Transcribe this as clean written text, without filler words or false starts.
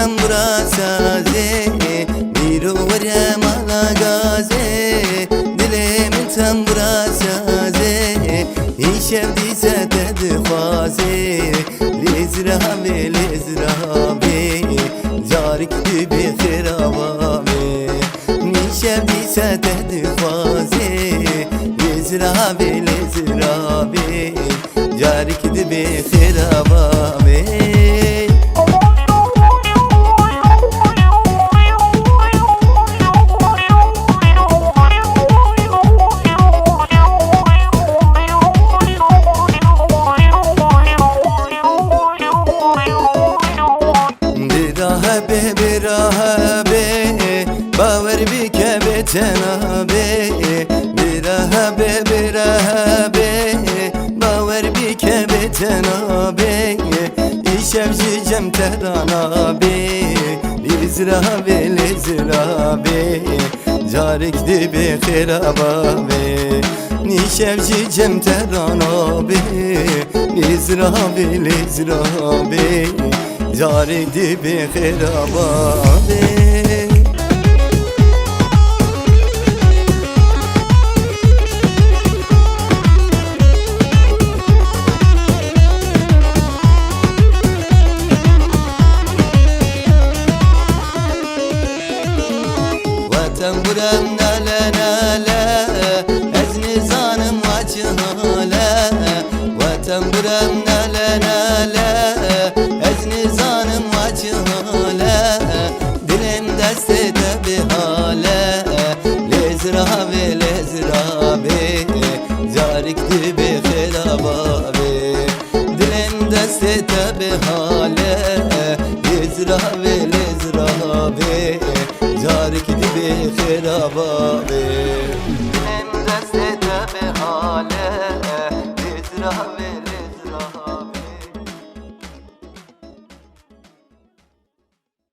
تنبرا سازی میرو ورم آلا گازی دل من تنبرا سازی این شب دیزه دخوازی لزرابی لزرابی جارک دیبی خرابابی این شب دیزه دخوازی لزرابی لزرابی جارك دبي خرابابي براهبي براهبي باور بك بتنابي براهبي براهبي Cenab-ı İşevci cem teranabi Lizrabi lizrabi Carik dibi khirababi Nişevci cem teranabi Lizrabi lizrabi Carik dibi khirababi Temburem nale nale Ez zanım vaçhale Ve temburem nale nale Ez zanım vaçhale Dilim deste tabi hale Lezrabi lezrabi Carik dibi khirababi Dilim deste tabi hale Lezrabi lezrabi Carik dibi khirababi